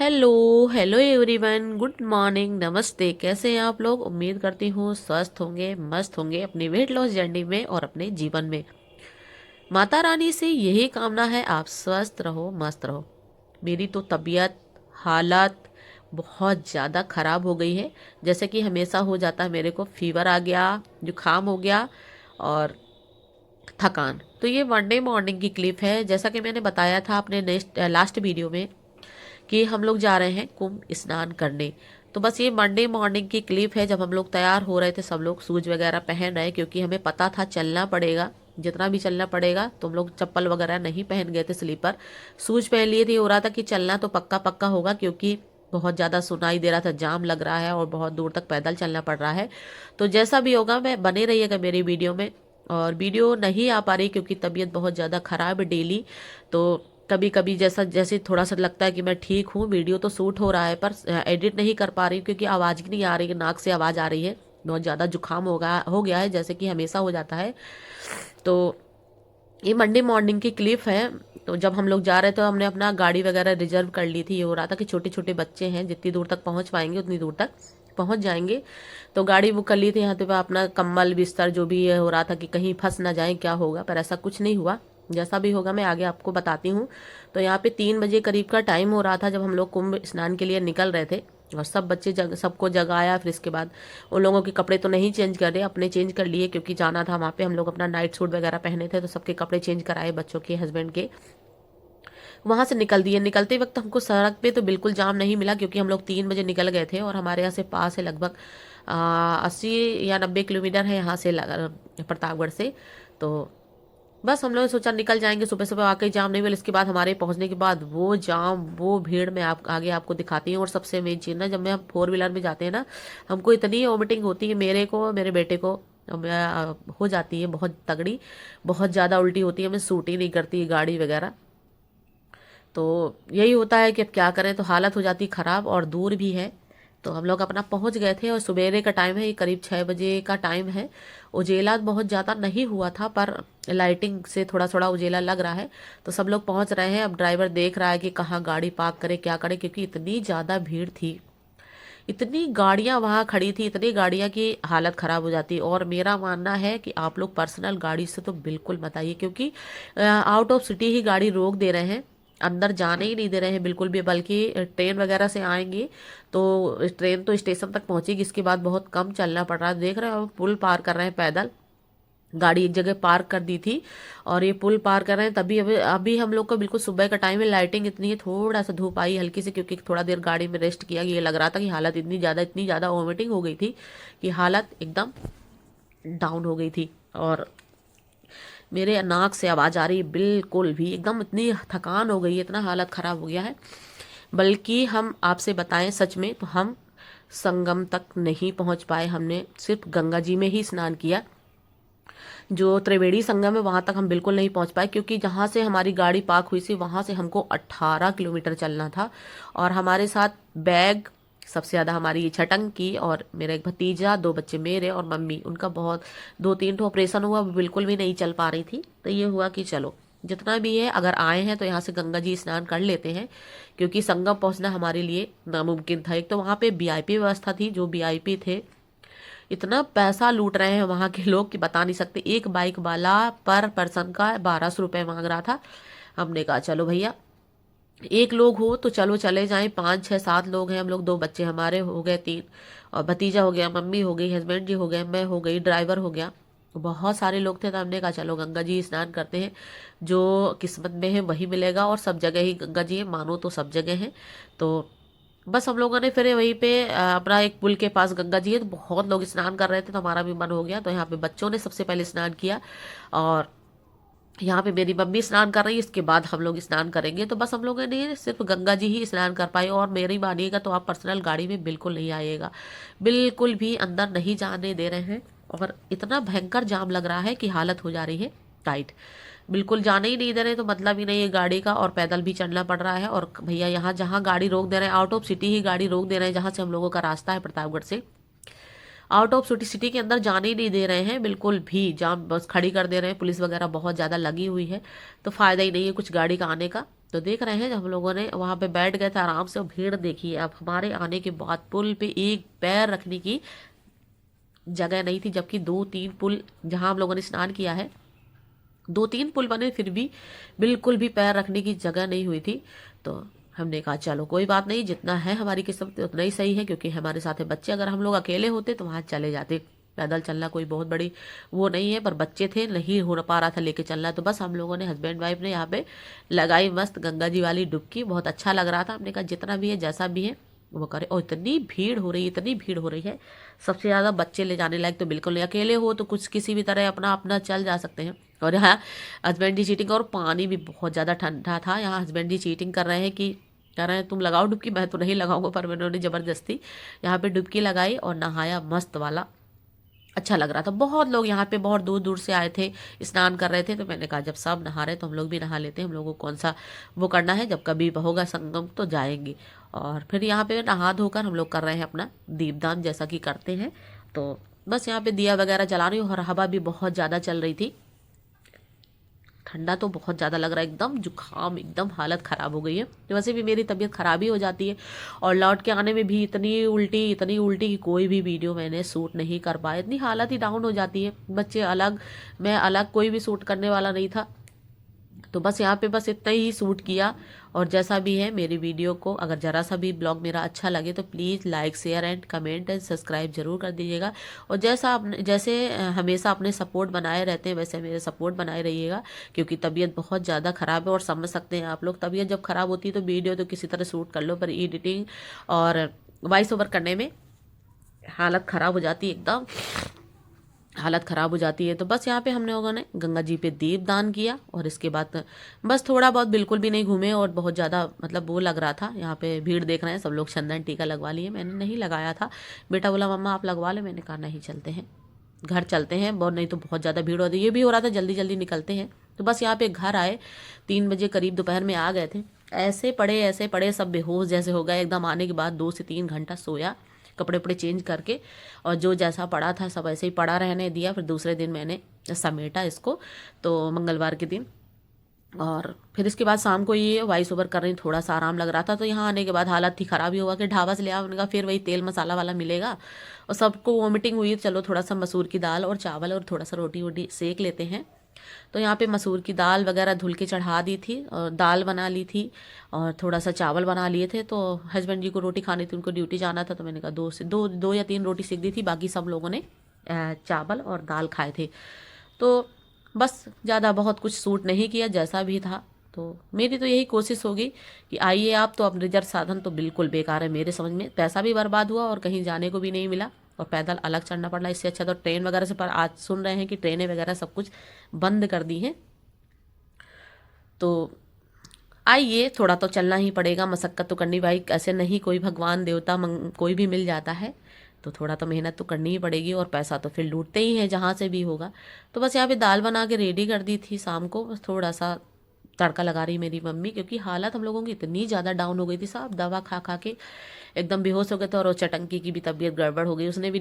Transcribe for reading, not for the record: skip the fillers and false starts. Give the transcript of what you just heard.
Hello hello everyone, good morning, नमस्ते। कैसे हैं आप लोग? उम्मीद करती हूँ स्वस्थ होंगे, मस्त होंगे अपनी वेट लॉस जर्नी में और अपने जीवन में। माता रानी से यही कामना है, आप स्वस्थ रहो, मस्त रहो। मेरी तो तबीयत हालत बहुत ज़्यादा ख़राब हो गई है। जैसे कि हमेशा हो जाता है, मेरे को फीवर आ गया, जुकाम हो गया और थकान। तो ये मंडे मॉर्निंग की क्लिप है। जैसा कि मैंने बताया था अपने नेक्स्ट लास्ट वीडियो में कि हम लोग जा रहे हैं कुंभ स्नान करने। तो बस ये मंडे मॉर्निंग की क्लिप है। जब हम लोग तैयार हो रहे थे, सब लोग शूज वगैरह पहन रहे, क्योंकि हमें पता था चलना पड़ेगा, जितना भी चलना पड़ेगा। तो हम लोग चप्पल वगैरह नहीं पहन गए थे, स्लीपर शूज पहन लिए थे। हो रहा था कि चलना तो पक्का पक्का होगा, क्योंकि बहुत ज़्यादा सुनाई दे रहा था, जाम लग रहा है और बहुत दूर तक पैदल चलना पड़ रहा है। तो जैसा भी होगा, मैं बने रहिएगा मेरी वीडियो में। और वीडियो नहीं आ पा रही क्योंकि तबीयत बहुत ज़्यादा ख़राब है डेली। तो कभी कभी जैसा जैसे थोड़ा सा लगता है कि मैं ठीक हूँ, वीडियो तो शूट हो रहा है पर एडिट नहीं कर पा रही हूँ, क्योंकि आवाज़ नहीं आ रही है, नाक से आवाज़ आ रही है। बहुत ज़्यादा जुकाम हो गया है, जैसे कि हमेशा हो जाता है। तो ये मंडे मॉर्निंग की क्लिप है। तो जब हम लोग जा रहे थे, तो हमने अपना गाड़ी वगैरह रिजर्व कर ली थी। ये हो रहा था कि छोटे छोटे बच्चे हैं, जितनी दूर तक पहुंच पाएंगे उतनी दूर तक पहुंच जाएंगे। तो गाड़ी बुक कर ली थी। यहाँ पे अपना कम्बल बिस्तर जो भी है, हो रहा था कि कहीं फंस ना जाए, क्या होगा, पर ऐसा कुछ नहीं हुआ। जैसा भी होगा मैं आगे आपको बताती हूँ। तो यहाँ पे 3 बजे करीब का टाइम हो रहा था जब हम लोग कुंभ स्नान के लिए निकल रहे थे। और सब बच्चे सबको जगाया। फिर इसके बाद उन लोगों के कपड़े तो नहीं चेंज कर रहे, अपने चेंज कर लिए, क्योंकि जाना था वहाँ पे। हम लोग अपना नाइट सूट वगैरह पहने थे, तो सबके कपड़े चेंज कराए, बच्चों के, हस्बैंड के। वहां से निकल दिए। निकलते वक्त हमको सड़क पे तो बिल्कुल जाम नहीं मिला, क्योंकि हम लोग 3 बजे निकल गए थे और हमारे यहाँ से पास है, लगभग 80 या 90 किलोमीटर है यहाँ से, प्रतापगढ़ से। तो बस हम लोगों ने सोचा निकल जाएंगे, सुबह सुबह वाकई जाम नहीं मिला। इसके बाद हमारे पहुंचने के बाद वो जाम, वो भीड़ में आप आगे आपको दिखाती हूँ। और सबसे मेन चीज़ ना, जब मैं हम 4 व्हीलर में जाते हैं ना, हमको इतनी वोमिटिंग होती है, मेरे को, मेरे बेटे को, हो जाती है बहुत तगड़ी। बहुत ज़्यादा उल्टी होती है, हमें सूट ही नहीं करती गाड़ी वगैरह। तो यही होता है कि अब क्या करें, तो हालत हो जाती ख़राब और दूर भी है। तो हम लोग अपना पहुंच गए थे और सवेरे का टाइम है, ये करीब 6 बजे का टाइम है। उजेला बहुत ज़्यादा नहीं हुआ था, पर लाइटिंग से थोड़ा थोड़ा उजेला लग रहा है। तो सब लोग पहुंच रहे हैं। अब ड्राइवर देख रहा है कि कहाँ गाड़ी पार्क करे, क्या करे, क्योंकि इतनी ज़्यादा भीड़ थी, इतनी गाड़ियां वहां खड़ी थी, इतनी गाड़ियां की हालत ख़राब हो जाती। और मेरा मानना है कि आप लोग पर्सनल गाड़ी से तो बिल्कुल मत आइए, क्योंकि आउट ऑफ सिटी ही गाड़ी रोक दे रहे हैं, अंदर जाने ही नहीं दे रहे हैं बिल्कुल भी। बल्कि ट्रेन वगैरह से आएंगे तो ट्रेन तो स्टेशन तक पहुंचेगी, इसके बाद बहुत कम चलना पड़ रहा है। देख रहे हो, पुल पार कर रहे हैं पैदल। गाड़ी एक जगह पार्क कर दी थी और ये पुल पार कर रहे हैं। तभी अभी अभी हम लोग को बिल्कुल सुबह का टाइम है, लाइटिंग इतनी है, थोड़ा सा धूप आई हल्की से, क्योंकि थोड़ा देर गाड़ी में रेस्ट किया। ये लग रहा था कि हालत इतनी ज़्यादा वोमिटिंग हो गई थी कि हालत एकदम डाउन हो गई थी। और मेरे नाक से आवाज़ आ रही है, बिल्कुल भी एकदम इतनी थकान हो गई है, इतना हालत ख़राब हो गया है। बल्कि हम आपसे बताएं सच में, तो हम संगम तक नहीं पहुंच पाए। हमने सिर्फ गंगा जी में ही स्नान किया। जो त्रिवेणी संगम है वहां तक हम बिल्कुल नहीं पहुंच पाए, क्योंकि जहां से हमारी गाड़ी पार्क हुई थी वहां से हमको 18 किलोमीटर चलना था। और हमारे साथ बैग सबसे ज़्यादा हमारी छटंग की, और मेरा एक भतीजा, 2 बच्चे मेरे और मम्मी, उनका बहुत 2-3 ठो ऑपरेशन हुआ, वो बिल्कुल भी नहीं चल पा रही थी। तो ये हुआ कि चलो जितना भी है, अगर आए हैं तो यहाँ से गंगा जी स्नान कर लेते हैं, क्योंकि संगम पहुंचना हमारे लिए नामुमकिन था। एक तो वहाँ पे वीआईपी व्यवस्था थी, जो वीआईपी थे इतना पैसा लूट रहे हैं वहां के लोग कि बता नहीं सकते। एक बाइक वाला पर पर्सन का 1200 रुपये मांग रहा था। हमने कहा चलो भैया, एक लोग हो तो चलो चले जाएं, 5 6 7 लोग हैं हम लोग, 2 बच्चे हमारे हो गए, 3, और भतीजा हो गया, मम्मी हो गई, हस्बैंड जी हो गए, मैं हो गई, ड्राइवर हो गया। बहुत सारे लोग थे। तो हमने कहा चलो गंगा जी स्नान करते हैं, जो किस्मत में है वही मिलेगा। और सब जगह ही गंगा जी है, मानो तो सब जगह है। तो बस हम लोगों ने फिर वहीं पे अपना एक पुल के पास गंगा जी है, तो बहुत लोग स्नान कर रहे थे, तो हमारा भी मन हो गया। तो यहाँ पे बच्चों ने सबसे पहले स्नान किया, और यहाँ पे मेरी मम्मी स्नान कर रही है, इसके बाद हम लोग स्नान करेंगे। तो बस हम लोगों ने सिर्फ गंगा जी ही स्नान कर पाए। और मेरी मानिएगा तो आप पर्सनल गाड़ी में बिल्कुल नहीं आइएगा, बिल्कुल भी अंदर नहीं जाने दे रहे हैं। और इतना भयंकर जाम लग रहा है कि हालत हो जा रही है टाइट, बिल्कुल जाने ही नहीं दे रहे। तो मतलब ही नहीं है गाड़ी का, और पैदल भी चलना पड़ रहा है। और भैया यहाँ जहाँ गाड़ी रोक दे रहे हैं, आउट ऑफ सिटी ही गाड़ी रोक दे रहे हैं, जहाँ से हम लोगों का रास्ता है प्रतापगढ़ से, आउट ऑफ सिटी सिटी के अंदर जाने ही नहीं दे रहे हैं बिल्कुल भी। जाम बस खड़ी कर दे रहे हैं, पुलिस वगैरह बहुत ज़्यादा लगी हुई है। तो फ़ायदा ही नहीं है कुछ गाड़ी का आने का। तो देख रहे हैं जब हम लोगों ने वहाँ पे बैठ गए थे आराम से, और भीड़ देखिए अब हमारे आने के बाद पुल पे एक पैर रखने की जगह नहीं थी, जबकि 2-3 पुल जहाँ हम लोगों ने स्नान किया है, 2-3 पुल बने फिर भी बिल्कुल भी पैर रखने की जगह नहीं हुई थी। तो हमने कहा चलो कोई बात नहीं, जितना है हमारी किस्मत उतना ही सही है, क्योंकि हमारे साथ है बच्चे। अगर हम लोग अकेले होते तो वहाँ चले जाते, पैदल चलना कोई बहुत बड़ी वो नहीं है, पर बच्चे थे, नहीं हो पा रहा था लेके चलना। तो बस हम लोगों ने हस्बैंड वाइफ ने यहाँ पे लगाई मस्त गंगा जी वाली डुबकी, बहुत अच्छा लग रहा था। हमने कहा जितना भी है जैसा भी है वो करे। और इतनी भीड़ हो रही है, इतनी भीड़ हो रही है, सबसे ज़्यादा बच्चे ले जाने लायक तो बिल्कुल नहीं। अकेले हो तो कुछ किसी भी तरह अपना अपना चल जा सकते हैं। और यहाँ हस्बैंड जी चीटिंग, और पानी भी बहुत ज़्यादा ठंडा था। यहाँ हस्बैंड जी चीटिंग कर रहे हैं कि कह रहे हैं तुम लगाओ डुबकी, मैं तो नहीं लगाऊंगा, पर मैंने ज़बरदस्ती यहाँ पे डुबकी लगाई और नहाया मस्त वाला। अच्छा लग रहा था। बहुत लोग यहाँ पे बहुत दूर दूर से आए थे, स्नान कर रहे थे। तो मैंने कहा जब सब नहा रहे तो हम लोग भी नहा लेते हैं, हम लोगों को कौन सा वो करना है, जब कभी होगा संगम तो जाएंगे। और फिर यहाँ पे नहा धोकर हम लोग कर रहे हैं अपना दीपदान जैसा कि करते हैं। तो बस यहाँ पे दिया वगैरह जला रही हूँ, और हवा भी बहुत ज़्यादा चल रही थी। ठंडा तो बहुत ज़्यादा लग रहा है, एकदम जुकाम, एकदम हालत ख़राब हो गई है। तो वैसे भी मेरी तबीयत ख़राब ही हो जाती है, और लौट के आने में भी इतनी उल्टी कि कोई भी वीडियो मैंने शूट नहीं कर पाया। इतनी हालत ही डाउन हो जाती है, बच्चे अलग, मैं अलग, कोई भी शूट करने वाला नहीं था। तो बस यहाँ पे बस इतना ही शूट किया। और जैसा भी है मेरी वीडियो को अगर ज़रा सा भी ब्लॉग मेरा अच्छा लगे तो please like share and comment and subscribe जरूर कर दीजिएगा। और जैसे हमेशा अपने सपोर्ट बनाए रहते हैं वैसे मेरे सपोर्ट बनाए रहिएगा, क्योंकि तबीयत बहुत ज़्यादा ख़राब है। और समझ सकते हैं आप लोग, तबीयत जब ख़राब होती है तो वीडियो तो किसी तरह शूट कर लो, पर एडिटिंग और वॉइस ओवर करने में हालत ख़राब हो जाती है, एकदम हालत ख़राब हो जाती है। तो बस यहाँ पे हम लोगों ने गंगा जी पे दीप दान किया, और इसके बाद बस थोड़ा बहुत, बिल्कुल भी नहीं घूमे, और बहुत ज़्यादा मतलब वो लग रहा था। यहाँ पे भीड़ देख रहे हैं सब लोग चंदन टीका लगवा लिए, मैंने नहीं लगाया था। बेटा बोला मम्मा आप लगवा ले, मैंने कहा नहीं चलते हैं घर चलते हैं, बहुत नहीं तो बहुत ज़्यादा भीड़ होती है। ये भी हो रहा था जल्दी जल्दी निकलते हैं। तो बस यहाँ पे घर आए, 3 बजे करीब दोपहर में आ गए थे। ऐसे पड़े सब बेहोश जैसे हो गए एकदम। आने के बाद 2 से 3 घंटा सोया, कपड़े उपड़े चेंज करके, और जो जैसा पड़ा था सब ऐसे ही पड़ा रहने दिया। फिर दूसरे दिन मैंने समेटा इसको, तो मंगलवार के दिन। और फिर इसके बाद शाम को ये वॉइस ओवर कर रही, थोड़ा सा आराम लग रहा था। तो यहाँ आने के बाद हालत थी ख़राब ही होगा कि ढाबा से ले आओ, उनका फिर वही तेल मसाला वाला मिलेगा, और सबको वॉमिटिंग हुई। चलो थोड़ा सा मसूर की दाल और चावल और थोड़ा सा रोटी वोटी सेक लेते हैं। तो यहाँ पे मसूर की दाल वगैरह धुल के चढ़ा दी थी, और दाल बना ली थी, और थोड़ा सा चावल बना लिए थे। तो हस्बैंड जी को रोटी खानी थी, उनको ड्यूटी जाना था, तो मैंने कहा दो या 3 रोटी सेक दी थी। बाकी सब लोगों ने चावल और दाल खाए थे। तो बस ज़्यादा बहुत कुछ सूट नहीं किया, जैसा भी था। तो मेरी तो यही कोशिश होगी कि आइए आप, तो अब रिजर्व साधन तो बिल्कुल बेकार है मेरे समझ में, पैसा भी बर्बाद हुआ और कहीं जाने को भी नहीं मिला, और पैदल अलग चढ़ना पड़ा। इससे अच्छा तो ट्रेन वगैरह से, पर आज सुन रहे हैं कि ट्रेनें वगैरह सब कुछ बंद कर दी हैं। तो आइए, थोड़ा तो चलना ही पड़ेगा, मशक्कत तो करनी भाई, ऐसे नहीं कोई भगवान देवता कोई भी मिल जाता है। तो थोड़ा तो मेहनत तो करनी ही पड़ेगी, और पैसा तो फिर लूटते ही हैं जहाँ से भी होगा। तो बस यहाँ पे दाल बना के रेडी कर दी थी शाम को, बस थोड़ा सा तड़का लगा रही मेरी मम्मी, क्योंकि हालत हम लोगों की इतनी ज़्यादा डाउन हो गई थी, सब दवा खा खा के एकदम बेहोश हो गए थे। और वो चटंकी की भी तबीयत गड़बड़ हो गई, उसने भी